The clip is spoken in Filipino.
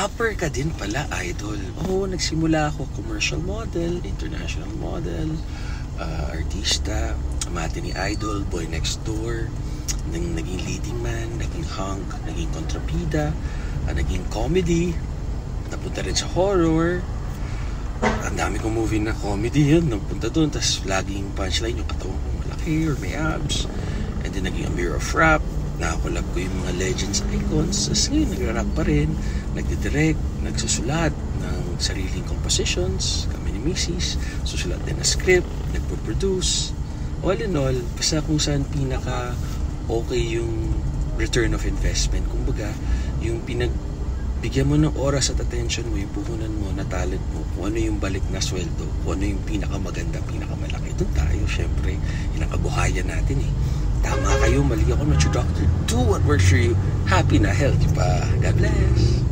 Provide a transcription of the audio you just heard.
rapper ka din pala, idol. Oo, nagsimula ako commercial model, international model, artista, amati ni Idol, Boy Next Door, naging leading man, naging hunk, naging kontrabida, naging comedy, napunta rin sa horror. Ang dami kong movie na comedy yun, napunta doon, tapos laging punchline yung katawan ko malaki or may abs. And then naging a mirror of rap, nakakulab ko yung mga legends, icons. Tapos ngayon, nagra-rap pa rin, nagdidirect, nagsusulat ng sariling compositions, kami ni Mrs. Susulat din na script, nagpo-produce. All in all, basta kung saan pinaka okay yung return of investment. Kumbaga, yung bigyan mo ng oras at attention mo, yung puhunan mo na talent mo, kung ano yung balik na sweldo, kung ano yung pinakamaganda, pinakamalaki. Doon tayo, syempre, yun ang kabuhayan natin eh. Tama kayo, mali ako, not your doctor. Do what works for you. Happy na, healthy pa. God bless.